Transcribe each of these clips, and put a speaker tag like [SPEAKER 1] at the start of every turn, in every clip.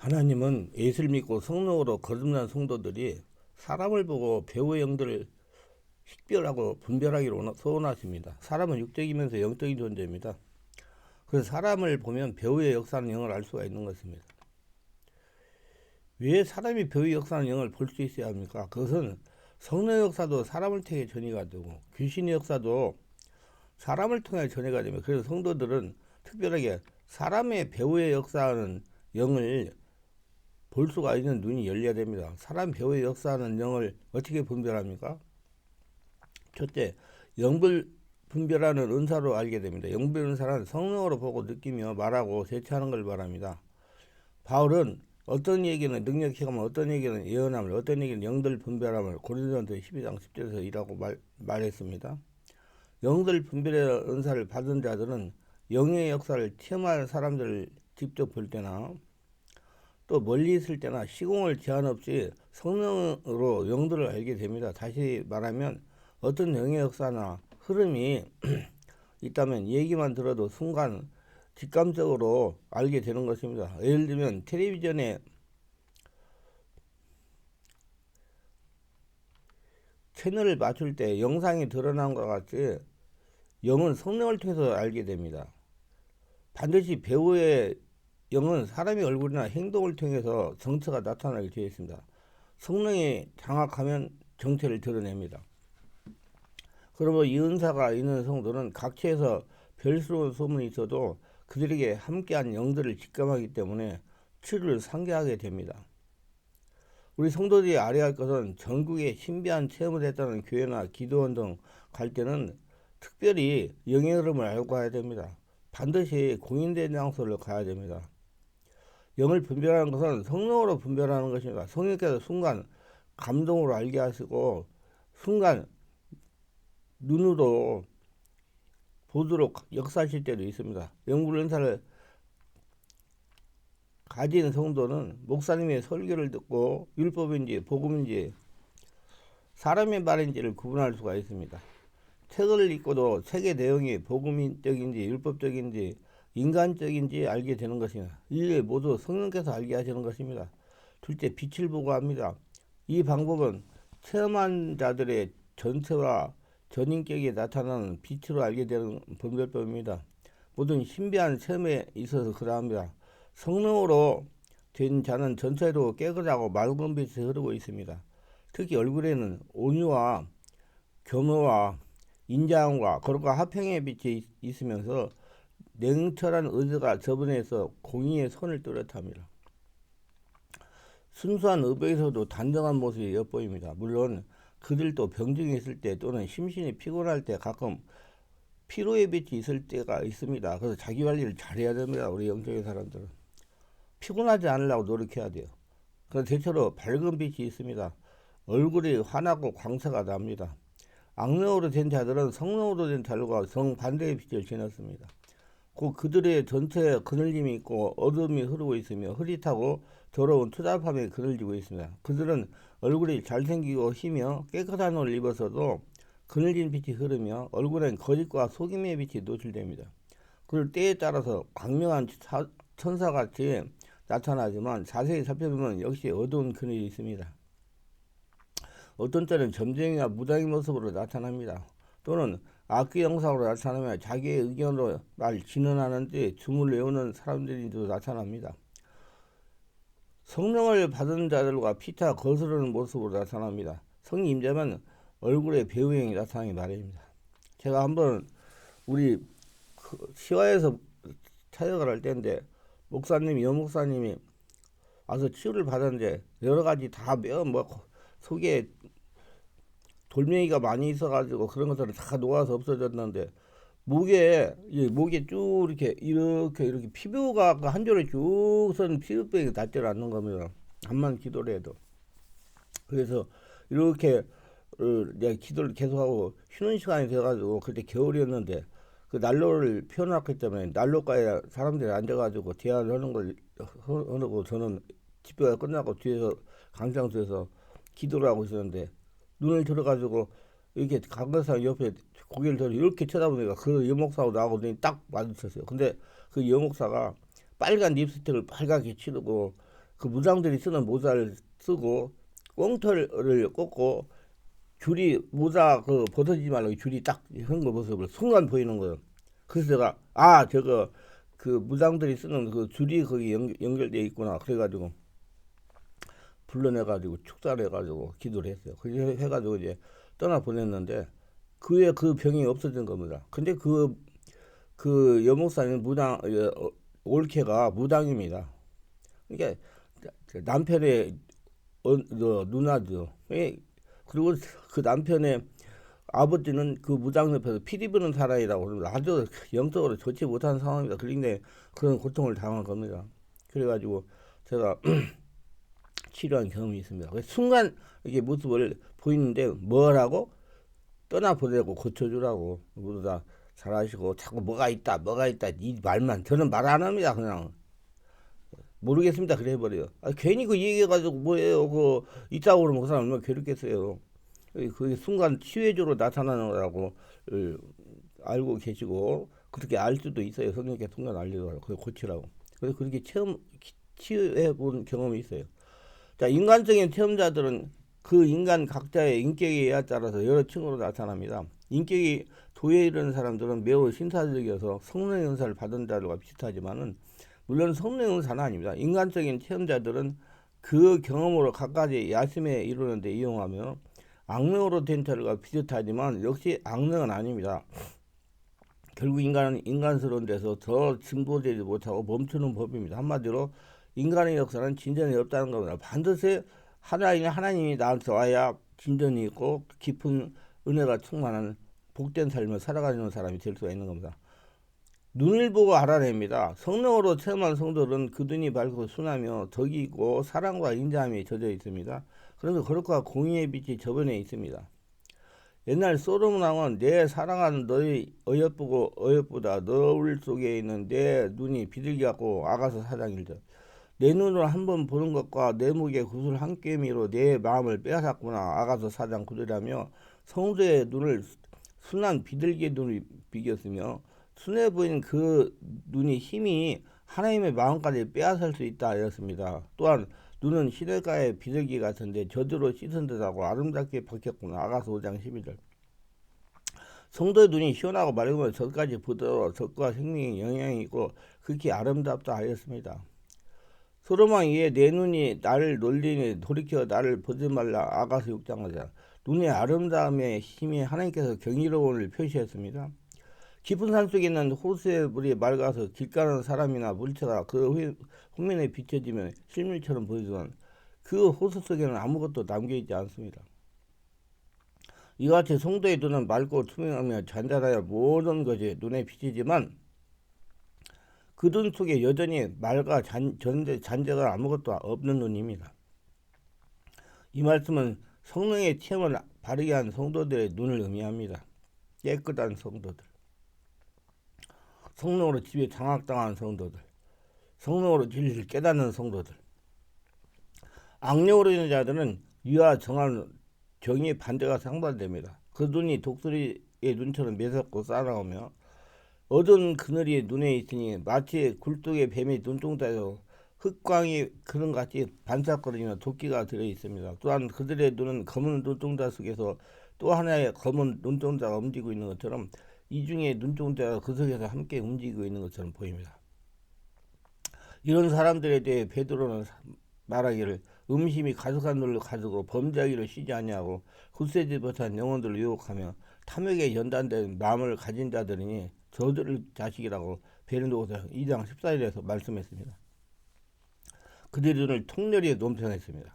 [SPEAKER 1] 하나님은 예수를 믿고 성령으로 거듭난 성도들이 사람을 보고 배우의 영들을 식별하고 분별하기를 소원하십니다. 사람은 육적이면서 영적인 존재입니다. 그래서 사람을 보면 배우의 역사하는 영을 알 수가 있는 것입니다. 왜 사람이 배우의 역사하는 영을 볼 수 있어야 합니까? 그것은 성령의 역사도 사람을 통해 전이가 되고 귀신의 역사도 사람을 통해 전이가 됩니다. 그래서 성도들은 특별하게 사람의 배우의 역사하는 영을 볼 수가 있는 눈이 열려야 됩니다. 사람 배우의 역사하는 영을 어떻게 분별합니까? 첫째, 영을 분별하는 은사로 알게 됩니다. 영분 은사는 성령으로 보고 느끼며 말하고 대처하는 걸 말합니다. 바울은 어떤 얘기는 능력시감을, 어떤 얘기는 예언함을, 어떤 얘기는 영들 분별함을 고린도전서 12장 10절에서 이라고 말했습니다. 영들 분별의 은사를 받은 자들은 영의 역사를 체험할 사람들을 직접 볼 때나 또 멀리 있을 때나 시공을 제한 없이 성령으로 영들을 알게 됩니다. 다시 말하면 어떤 영의 역사나 흐름이 있다면 얘기만 들어도 순간 직감적으로 알게 되는 것입니다. 예를 들면 텔레비전에 채널을 맞출 때 영상이 드러난 것 같이 영은 성령을 통해서 알게 됩니다. 반드시 배우의 영은 사람의 얼굴이나 행동을 통해서 정체가 나타나게 되어 있습니다. 성령이 장악하면 정체를 드러냅니다. 그러므로 이 은사가 있는 성도는 각처에서 별스러운 소문이 있어도 그들에게 함께한 영들을 직감하기 때문에 치유를 상기하게 됩니다. 우리 성도들이 알아야 할 것은 전국에 신비한 체험을 했다는 교회나 기도원 등 갈 때는 특별히 영의 흐름을 알고 가야 됩니다. 반드시 공인된 장소를 가야 됩니다. 영을 분별하는 것은 성령으로 분별하는 것입니다. 성령께서 순간 감동으로 알게 하시고 순간 눈으로 보도록 역사하실 때도 있습니다. 영구 은사를 가진 성도는 목사님의 설교를 듣고 율법인지 복음인지 사람의 말인지를 구분할 수가 있습니다. 책을 읽고도 책의 내용이 복음적인지 율법적인지 인간적인지 알게 되는 것입니다. 이게 모두 성령께서 알게 하시는 것입니다. 둘째, 빛을 보고 합니다. 이 방법은 체험한 자들의 전체와 전인격이 나타나는 빛으로 알게 되는 분별법입니다. 모든 신비한 체험에 있어서 그러합니다. 성령으로 된 자는 전체로 깨끗하고 맑은 빛이 흐르고 있습니다. 특히 얼굴에는 온유와 겸허와 인자함과 거룩과 화평의 빛이 있으면서 냉철한 의지가 저번에서 공의의 선을 뚜렷합니다. 순수한 의복에서도 단정한 모습이 엿보입니다. 물론 그들도 병증이 있을 때 또는 심신이 피곤할 때 가끔 피로의 빛이 있을 때가 있습니다. 그래서 자기 관리를 잘해야 됩니다. 우리 영적인 사람들은 피곤하지 않으려고 노력해야 돼요. 그래서 대체로 밝은 빛이 있습니다. 얼굴이 환하고 광채가 납니다. 악령으로 된 자들은 성령으로 된 자들과 정반대의 빛을 지녔습니다. 그들의 전체에 그늘림이 있고 어둠이 흐르고 있으며 흐릿하고 더러운 투잡함에 그늘지고 있습니다. 그들은 얼굴이 잘생기고 희며 깨끗한 옷을 입어서도 그늘진 빛이 흐르며 얼굴엔 거짓과 속임의 빛이 노출됩니다. 그들 때에 따라서 광명한 천사같이 나타나지만 자세히 살펴보면 역시 어두운 그늘이 있습니다. 어떤 때는 점쟁이나 무당의 모습으로 나타납니다. 또는 악기 형상으로 나타나며 자기의 의견으로 말 진언하는데 춤을 외우는 사람들도 나타납니다. 성령을 받은 자들과 피타 거스르는 모습으로 나타납니다. 성령 임재면 얼굴에 배우형이 나타나기 마련입니다. 제가 한번 우리 시화에서 사역을 할 때인데 목사님이 여목사님이 와서 치유를 받았는데 여러 가지 다 속에 돌멩이가 많이 있어가지고 그런 것들을 다 녹아서 없어졌는데 목에 쭉 이렇게 피부가 한 줄에 쭉 선 피부병이 낫질 않는 겁니다. 암만 기도를 해도. 그래서 이렇게 내가 기도를 계속하고 쉬는 시간이 돼가지고 그때 겨울이었는데 그 난로를 펴놨기 때문에 난로가에 사람들이 앉아가지고 대화를 하고 저는 집회가 끝나고 뒤에서 강장소에서 기도를 하고 있었는데 눈을 들어가지고 이렇게 강사상 옆에 고개를 들어 이렇게 쳐다보니까 그 여목사하고 나하고 눈이 딱 마주쳤어요. 근데 그 여목사가 빨간 립스틱을 빨갛게 칠하고 그 무당들이 쓰는 모자를 쓰고 꽁털을 꽂고 줄이 모자 그 벗어지지 말라고 줄이 딱 한 거 모습을 순간 보이는 거예요. 그래서 제가 저거 그 무당들이 쓰는 그 줄이 거기 연결돼 있구나. 그래가지고 불러내가지고 축사를 해가지고 기도를 했어요. 그렇게 해가지고 이제 떠나 보냈는데 그 후에 그 병이 없어진 겁니다. 근데 그 여목사님 올케가 무당입니다. 그러니까 남편의 누나죠. 그리고 그 남편의 아버지는 그 무당 옆에서 피리 부는 사람이라고 그럽니다. 아주 영적으로 좋지 못한 상황입니다. 그런데 그런 고통을 당한 겁니다. 그래가지고 제가 치료한 경험이 있습니다. 순간 이게 모습을 보이는데 뭐라고 떠나보내고 고쳐주라고 모두 다 잘하시고 자꾸 뭐가 있다 이 말만 저는 말 안 합니다. 그냥 모르겠습니다. 그래 버려요. 괜히 그 얘기해가지고 뭐예요? 그 있다고 그러면 그 사람 얼마나 괴롭겠어요. 그게 순간 치유해주러 나타나는 거라고 알고 계시고 그렇게 알 수도 있어요. 성령께 순간 알리더라고. 그걸 고치라고. 그래서 그렇게 치유해 본 경험이 있어요. 자, 인간적인 체험자들은 그 인간 각자의 인격에 따라서 여러 층으로 나타납니다. 인격이 도에 이르는 사람들은 매우 신사적이어서 성령 은사를 받은 자들과 비슷하지만은 물론 성령 은사는 아닙니다. 인간적인 체험자들은 그 경험으로 각가지 야심에 이루는데 이용하며 악령으로 된 자들과 비슷하지만 역시 악령은 아닙니다. 결국 인간은 인간스러운 데서 더 증보되지 못하고 멈추는 법입니다. 한마디로 인간의 역사는 진전이 없다는 겁니다. 반드시 하나님이 나한테 와야 진전이 있고 깊은 은혜가 충만한 복된 삶을 살아가는 사람이 될 수가 있는 겁니다. 눈을 보고 알아냅니다. 성령으로 체험한 성도들은 그 눈이 밝고 순하며 덕이 있고 사랑과 인자함이 젖어 있습니다. 그래서 거룩과 공의의 빛이 저변에 있습니다. 옛날 소돔 왕은 내 사랑하는 너희 어여쁘다 너울 속에 있는 내 눈이 비둘기 같고 아가서 4장 1절 내 눈으로 한번 보는 것과 내 목에 구슬 한 꿰미로 내 마음을 빼앗았구나. 아가서 4장 9절이라며 성도의 눈을 순한 비둘기의 눈을 비겼으며 순해 보이는 그 눈이 힘이 하나님의 마음까지 빼앗을 수 있다 하였습니다. 또한 눈은 시냇가의 비둘기 같은데 저주로 씻은 듯하고 아름답게 바뀌었구나. 아가서 5장 12절 성도의 눈이 시원하고 맑으면 젖까지 부드러워 젖과 생명에 영향이 있고 극히 아름답다 하였습니다. 소로만 이에 내 눈이 나를 놀리니 돌이켜 나를 보지 말라. 아가서 6장 5절 눈의 아름다움의 힘이 하나님께서 경이로움을 표시했습니다. 깊은 산 속에 있는 호수의 물이 맑아서 길 가는 사람이나 물체가 그 후면에 비춰지면 실물처럼 보이지만 그 호수 속에는 아무것도 담겨있지 않습니다. 이와 같이 성도의 눈은 맑고 투명하며 잔잔하여 모든 것이 눈에 비치지만 그 눈 속에 여전히 맑아 잔재가 아무것도 없는 눈입니다. 이 말씀은 성령의 체험을 바르게 한 성도들의 눈을 의미합니다. 깨끗한 성도들, 성령으로 집에 장악당한 성도들, 성령으로 진리를 깨닫는 성도들. 악령으로 있는 자들은 위와 정의 반대가 상반됩니다. 그 눈이 독수리의 눈처럼 매섭고 싸나오며 어두운 그늘이 눈에 있으니 마치 굴뚝의 뱀이 눈동자에서 흑광이 그런 같이 반짝거리며 도끼가 들어있습니다. 또한 그들의 눈은 검은 눈동자 속에서 또 하나의 검은 눈동자가 움직이고 있는 것처럼 이 중에 눈동자가 그 속에서 함께 움직이고 있는 것처럼 보입니다. 이런 사람들에 대해 베드로는 말하기를 음심이 가득한 눈을 가지고 범죄하기를 쉬지 아니하고 굳세지 못한 영혼들을 유혹하며 탐욕에 연단된 마음을 가진 자들이니 저들 자식이라고 베드로후서 2장 14절에서 말씀했습니다. 그들의 눈을 통렬히 논평했습니다.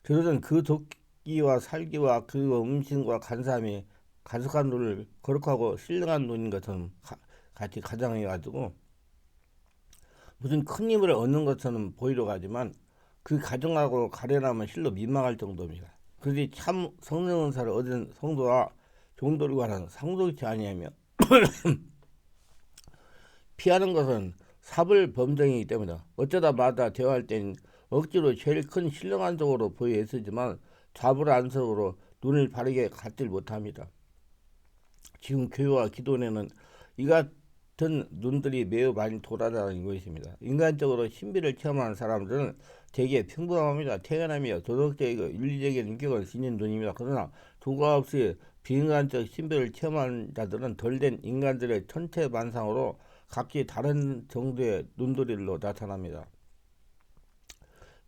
[SPEAKER 1] 그들은 그 도끼와 살기와 그 음식과 간사함이 가득한 눈을 거룩하고 신령한 눈인 것처럼 같이 가장해가지고 무슨 큰 힘을 얻는 것처럼 보이려고 하지만 그 가정하고 가련하면 실로 민망할 정도입니다. 그들이 참 성령 은사를 얻은 성도와 종들과는 상속치 아니하며 피하는 것은 사불 범정이기 때문에 어쩌다 마다 대화할 땐 억지로 제일 큰 신령한 쪽으로 보여 애쓰지만 좌불안석으로 눈을 바르게 갖질 못합니다. 지금 교회와 기도원에는 이 같은 눈들이 매우 많이 돌아다니고 있습니다. 인간적으로 신비를 체험하는 사람들은 되게 평범합니다. 태어나며 도덕적이고 윤리적인 인격을 지닌 눈입니다. 그러나 두과 없이 비인간적 신비를 체험하는 자들은 덜된 인간들의 천체만상으로 각기 다른 정도의 눈도리로 나타납니다.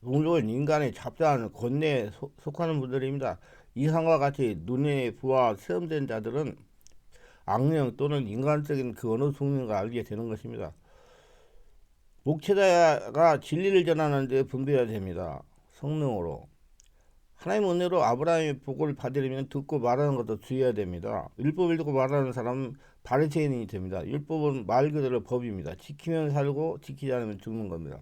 [SPEAKER 1] 동족은 인간의 잡다한 권내에 속하는 분들입니다. 이상과 같이 눈의 부와 체험된 자들은 악령 또는 인간적인 그 어느 숙명을 알게 되는 것입니다. 목회자가 진리를 전하는 데 분별해야 됩니다. 성령으로. 하나님의 은혜로 아브라함의 복을 받으려면 듣고 말하는 것도 주의해야 됩니다. 율법을 듣고 말하는 사람은 바리새인이 됩니다. 율법은 말 그대로 법입니다. 지키면 살고 지키지 않으면 죽는 겁니다.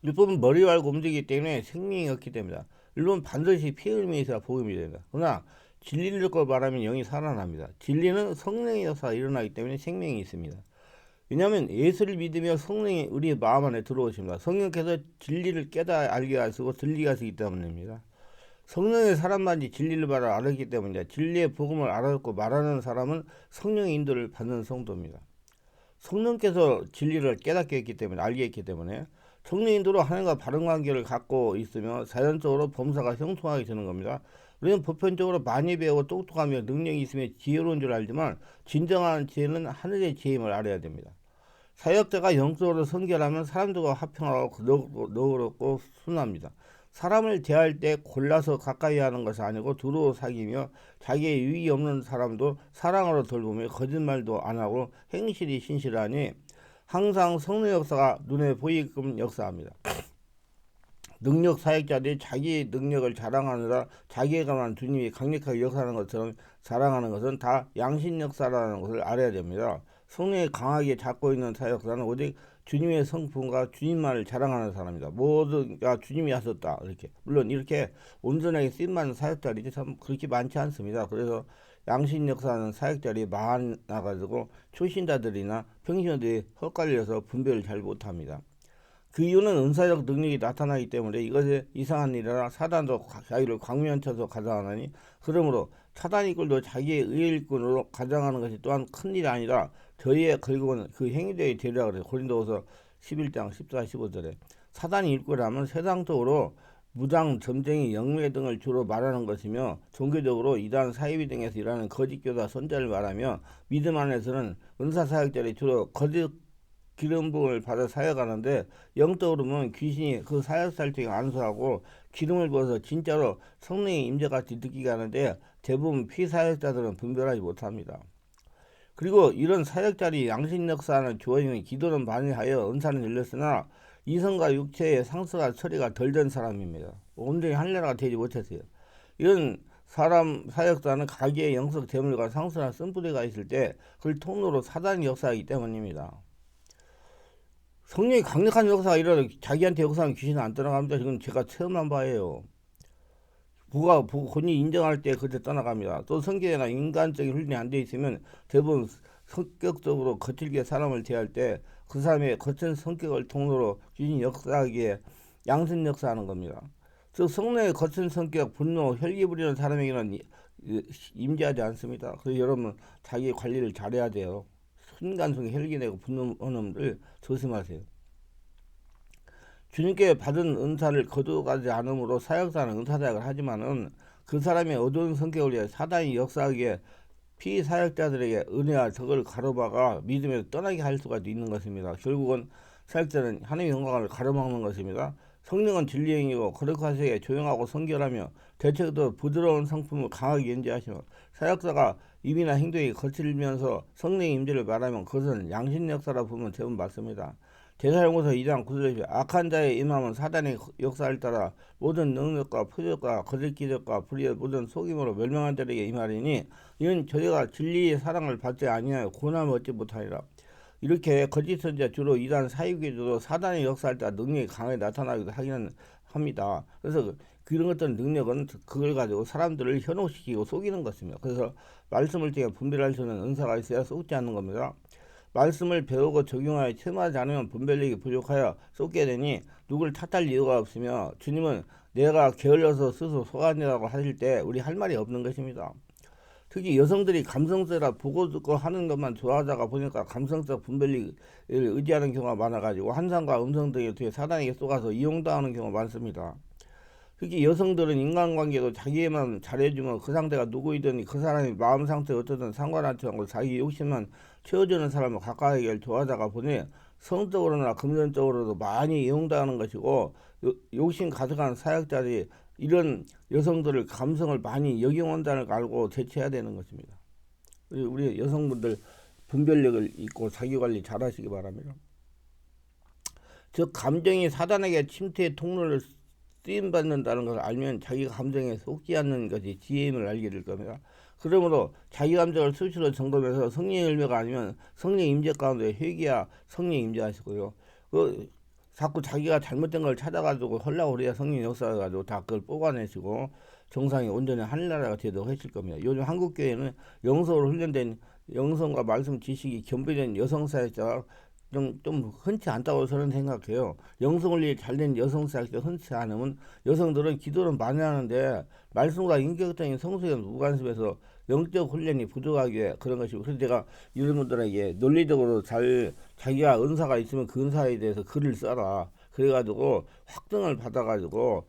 [SPEAKER 1] 율법은 머리와 알고 움직이기 때문에 생명이 없기 때문이다. 율법은 반드시 피 흘림이 있어야 복음이 됩니다. 그러나 진리를 듣고 말하면 영이 살아납니다. 진리는 성령의 역사가 일어나기 때문에 생명이 있습니다. 왜냐하면 예수를 믿으며 성령이 우리의 마음 안에 들어오십니다. 성령께서 진리를 깨달아 알게 하시고 들리게 하시기 때문입니다. 성령의 사람만이 진리를 알았기 때문이다. 진리의 복음을 알았고 말하는 사람은 성령의 인도를 받는 성도입니다. 성령께서 진리를 깨닫게 했기 때문에 알게 했기 때문에 성령 인도로 하나님과 바른 관계를 갖고 있으며 자연적으로 범사가 형통하게 되는 겁니다. 우리는 보편적으로 많이 배우고 똑똑하며 능력이 있으며 지혜로운 줄 알지만 진정한 지혜는 하늘의 지혜임을 알아야 됩니다. 사역자가 영적으로 선결하면 사람들과 화평하고 너그럽고 순합니다. 사람을 대할 때 골라서 가까이 하는 것이 아니고 두루 사귀며 자기의 유익이 없는 사람도 사랑으로 돌보며 거짓말도 안 하고 행실이 신실하니 항상 성령 역사가 눈에 보이게끔 역사합니다. 능력 사역자들이 자기 능력을 자랑하느라 자기에게만 주님이 강력하게 역사하는 것처럼 자랑하는 것은 다 양심 역사라는 것을 알아야 됩니다. 성령이 강하게 잡고 있는 사역자는 오직 주님의 성품과 주님만을 자랑하는 사람입니다. 모두가 주님이 하셨다. 이렇게 물론 이렇게 온전하게 쓰임받는 사역자들이 참 그렇게 많지 않습니다. 그래서 양심 역사하는 사역자들이 많아가지고 초신자들이나 평신자들이 헛갈려서 분별을 잘 못합니다. 그 이유는 은사적 능력이 나타나기 때문에 이것이 이상한 일이라 사단도 자기를 광면쳐서 가장하나니 그러므로 사단이 이끌도 자기의 의의 일꾼으로 가장하는 것이 또한 큰일이 아니라 저희의 결국은 그 행위되게 되리라 그래요. 고린도후서 11장 14, 15절에 사단이 일꾼하면 세상적으로 무당, 점쟁이, 영매 등을 주로 말하는 것이며 종교적으로 이단, 사이비 등에서 일하는 거짓교사, 선자를 말하며 믿음 안에서는 은사사역자들이 주로 거짓 기름 부음을 받아 사역하는데 영적으로 보면 귀신이 그 사역살 중에 안수하고 기름을 부어서 진짜로 성령의 임재같이 느끼게 하는데 대부분 피사역자들은 분별하지 못합니다. 그리고 이런 사역자들이 양심 역사하는 주어지는 기도는 많이 하여 은사는 열렸으나 이성과 육체의 상처가 처리가 덜 된 사람입니다. 온전히 할례가 되지 못했어요. 이런 사람 사역자는 가게의 영적 재물과 상처나 쓴뿌리가 있을 때 그걸 통로로 사단이 역사하기 때문입니다. 성령이 강력한 역사가 일어나 자기한테 역사하는 귀신은 안 떠나갑니다. 지금 제가 체험한 바예요. 부가 본인이 인정할 때 그때 떠나갑니다. 또 성격이나 인간적인 훈련이 안 돼 있으면 대부분 성격적으로 거칠게 사람을 대할 때 그 사람의 거친 성격을 통로로 귀신이 역사하기에 양심 역사하는 겁니다. 즉 성령의 거친 성격, 분노, 혈기 부리는 사람에게는 임재하지 않습니다. 그래서 여러분 자기 관리를 잘해야 돼요. 순간순간 혈기내고 분노하는 놈들 조심하세요. 주님께 받은 은사를 거두어가지 않으므로 사역자는 은사사역을 하지만은 그 사람의 어두운 성격을 위해 사단이 역사하기에 피사역자들에게 은혜와 덕을 가로막아 믿음에서 떠나게 할 수가 있는 것입니다. 결국은 사역자는 하나님의 영광을 가로막는 것입니다. 성령은 진리행이고 거룩하시게 조용하고 성결하며 대체도 부드러운 성품을 강하게 연재하시며 사역자가 입이나 행동이 거칠면서 성령의 임재를 말하면 그것은 양심 역사라 보면 대부분 맞습니다. 제사령고서 2장 9절에 악한 자의 임함은 사단의 역사를 따라 모든 능력과 표적과 거짓 기적과 불의의 모든 속임으로 멸망한 자에게 임하리니 이는 저희가 진리의 사랑을 받지 아니하여 고난을 얻지 못하리라. 이렇게 거짓 선지자 주로 이단 사이비교도 사단의 역사할 때 능력이 강하게 나타나기도 하기는 합니다. 그래서 그런 것들 능력은 그걸 가지고 사람들을 현혹시키고 속이는 것입니다. 그래서 말씀을 통해 분별할 수 있는 은사가 있어야 속지 않는 겁니다. 말씀을 배우고 적용하여 체험하지 않으면 분별력이 부족하여 쏟게 되니 누굴 탓할 이유가 없으며 주님은 내가 게을러서 스스로 속았느라고 하실 때 우리 할 말이 없는 것입니다. 특히 여성들이 감성세라 보고 듣고 하는 것만 좋아하다가 보니까 감성적 분별력을 의지하는 경우가 많아가지고 환상과 음성 등에 뒤에 사단에게 속아서 이용당하는 경우가 많습니다. 특히 여성들은 인간관계도 자기에만 잘해주면 그 상대가 누구이든 그 사람의 마음 상태 어떻든 상관하지 않고 자기 욕심만 채워주는 사람을 가까이 좋아하다가 보니 성적으로나 금전적으로도 많이 이용당하는 것이고, 욕심 가득한 사역자들이 이런 여성들을 감성을 많이 역용한다는 걸 알고 대처해야 되는 것입니다. 우리 여성분들 분별력을 잊고 자기관리 잘 하시기 바랍니다. 즉 감정이 사단에게 침투의 통로를 쓰임받는다는 것을 알면 자기 감정에 속지 않는 것이 지혜임을 알게 될 겁니다. 그러므로 자기 감정을 수시로 점검해서 성령 열매가 아니면 성령 임재 가운데 회개야 성령 임재하시고요. 자꾸 자기가 잘못된 걸 찾아가지고 헐라고 그래야 성령 역사가지고 다 그걸 뽑아내시고 정상이 온전히 하늘나라가 되도록 하실 겁니다. 요즘 한국교회는 영성으로 훈련된 영성과 말씀 지식이 겸비된 여성사역자가 좀 흔치 않다고 저는 생각해요. 영성을 잘된 여성사역자 흔치 않으면 여성들은 기도를 많이 하는데 말씀과 인격적인 성숙에 무관심해서 영적 훈련이 부족하게 그런 것이고, 그래서 제가 이런 분들에게 논리적으로 잘 자기가 은사가 있으면 그 은사에 대해서 글을 써라. 그래가지고 확증을 받아가지고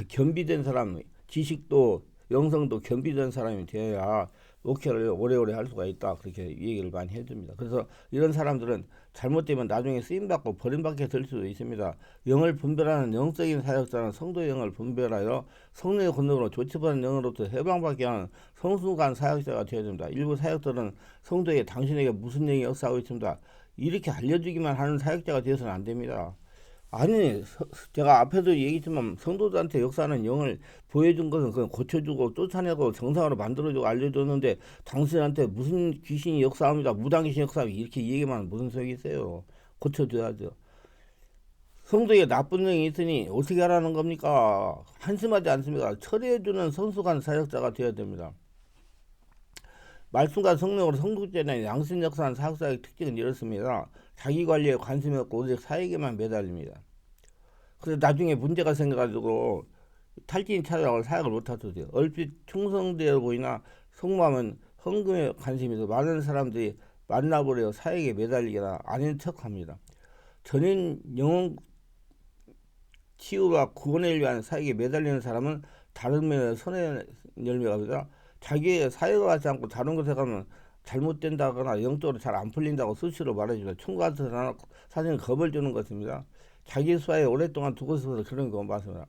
[SPEAKER 1] 겸비된 사람, 지식도 영성도 겸비된 사람이 되어야 목회를 오래오래 할 수가 있다. 그렇게 얘기를 많이 해줍니다. 그래서 이런 사람들은 잘못되면 나중에 쓰임받고 버림받게 될 수도 있습니다. 영을 분별하는 영적인 사역자는 성도의 영을 분별하여 성령의 권능으로 조치받은 영으로부터 해방받게 하는 성숙한 사역자가 되어야 됩니다. 일부 사역들은 성도에게 당신에게 무슨 영이 역사하고 있습니다. 이렇게 알려주기만 하는 사역자가 되어서는 안 됩니다. 아니, 제가 앞에도 얘기했지만 성도들한테 역사하는 영을 보여준 것은 그냥 고쳐주고 쫓아내고 정상으로 만들어주고 알려줬는데 당신한테 무슨 귀신이 역사합니다, 무당귀신 역사합니다 이렇게 얘기만 무슨 소용이 있어요. 고쳐줘야죠. 성도에 나쁜 영이 있으니 어떻게 하라는 겁니까? 한심하지 않습니까? 처리해주는 성숙한 사역자가 되어야 됩니다. 말씀과 성령으로 성숙되는 양심 역사한 사역자의 특징은 이렇습니다. 자기 관리에 관심이 없고 오직 사역에만 매달립니다. 그래서 나중에 문제가 생겨가지고 탈진이 찾아가고 사역을 못하게 얼핏 충성되어 보이나 속마음은 헌금에 관심이 있어 많은 사람들이 만나보려 사역에 매달리거나 아닌 척합니다. 전인 영혼 치유와 구원을 위한 사역에 매달리는 사람은 다른 면에서 선의 열매가 아니라 자기의 사역을 하지 않고 다른 것에 가면 잘못된다거나 영적으로 잘 안 풀린다고 수시로 말해줍니다. 충고하는 사실은 겁을 주는 것입니다. 자기 수하에 오랫동안 두고 있어서 그런 거 맞습니다.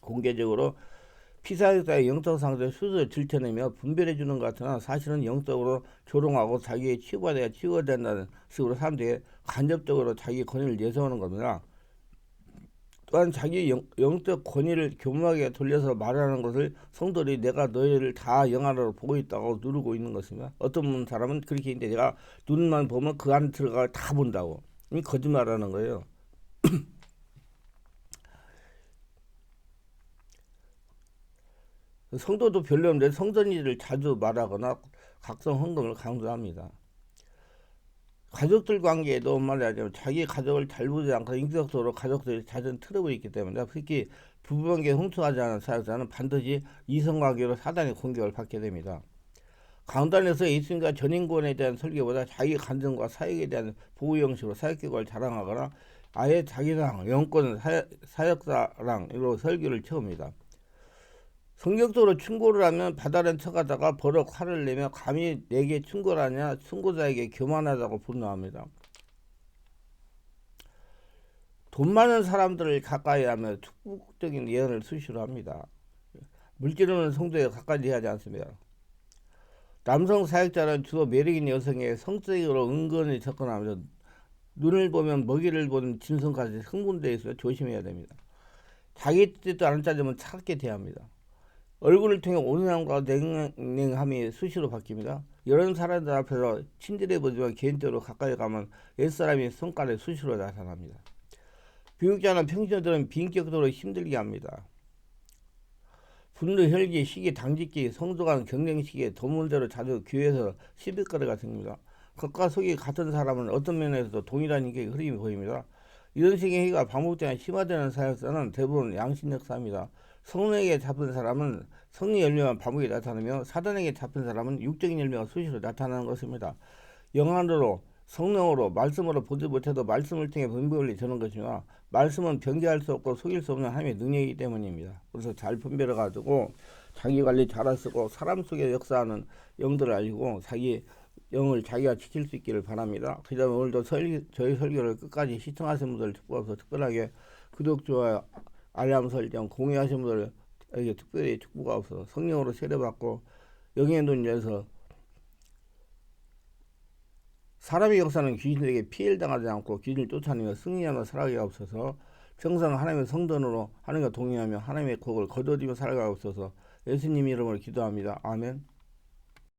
[SPEAKER 1] 공개적으로 피사역자의 영적 상태를 스스로 들춰내며 분별해 주는 것 같으나 사실은 영적으로 조롱하고 자기의 치유가 돼야 치유가 된다는 식으로 사람들이 간접적으로 자기 권위를 내세우는 겁니다. 또한 자기 영적 권위를 교묘하게 돌려서 말하는 것을 성도들이 내가 너희를 다 영안으로 보고 있다고 누르고 있는 것입니다. 어떤 사람은 그렇게 있는데 내가 눈만 보면 그 안에 들어가 다 본다고. 이 거짓말하는 거예요. 성도도 별로 없는데 성전일을 자주 말하거나 각성 헌금을 강조합니다. 가족들 관계에도 말하자면 자기 가족을 잘 보지 않고 인격적으로 가족들이 잦은 트러블이 있기 때문에 특히 부부관계에 흥통하지 않은 사역자는 반드시 이성관계로 사단의 공격을 받게 됩니다. 강단에서 예수님과 전인권에 대한 설교보다 자기 간증과 사역에 대한 보호 형식으로 사역계획을 자랑하거나 아예 자기랑 영권 사역사랑으로 설교를 채웁니다. 성격적으로 충고를 하면 받아낸 척하다가 버럭 화를 내며 감히 내게 충고를 하냐 충고자에게 교만하다고 분노합니다. 돈 많은 사람들을 가까이 하며 축복적인 예언을 수시로 합니다. 물질은 성도에 가까이 하지 않습니다. 남성 사역자는 주로 매력있는 여성의 성적으로 은근히 접근하면서 눈을 보면 먹이를 보는 짐승까지 흥분되어 있어 조심해야 됩니다. 자기 뜻도 안 짜지면 차갑게 대합니다. 얼굴을 통해 온유함과 냉랭함이 수시로 바뀝니다. 이런 사람들 앞에서 친절해 보지만 개인적으로 가까이 가면 옛사람이 손가락에 수시로 나타납니다. 비육자나 평신들은 비인격적으로 힘들게 합니다. 분노, 혈기, 시기, 당짓기, 성도간 경쟁시기에 도문대로 자주 교회에서 시비거리가 생깁니다. 겉과 속이 같은 사람은 어떤 면에서도 동일한 인격의 흐름이 보입니다. 이런 식의 행위가 반복되면 심화되는 사역자는 대부분 양심 역사입니다. 성령에게 잡힌 사람은 성령 열매만 반복에 나타나며 사단에게 잡힌 사람은 육적인 열매가 수시로 나타나는 것입니다. 영 안으로 성령으로 말씀으로 보지 못해도 말씀을 통해 분별이 되는 것이며 말씀은 변개할 수 없고 속일 수 없는 하나님의 능력이기 때문입니다. 그래서 잘 분별해 가지고 자기 관리 잘 쓰고 사람 속에 역사하는 영들을 알고 자기 영을 자기가 지킬 수 있기를 바랍니다. 그 다음에 오늘도 저희 설교를 끝까지 시청하신 분들 축복해서 특별하게 구독, 좋아요, 알람 설정, 공유하신 분들에게 특별히 축복하옵소서. 성령으로 세례받고 영의 눈을 열어서 사람의 역사는 귀신에게 피해를 당하지 않고 귀신을 쫓아내며 승리하며 살아가게 하옵소서. 평생 하나님의 성전으로 하나님과 동행하며 하나님의 복을 거두어지며 살아가게 하옵소서. 예수님 이름으로 기도합니다. 아멘.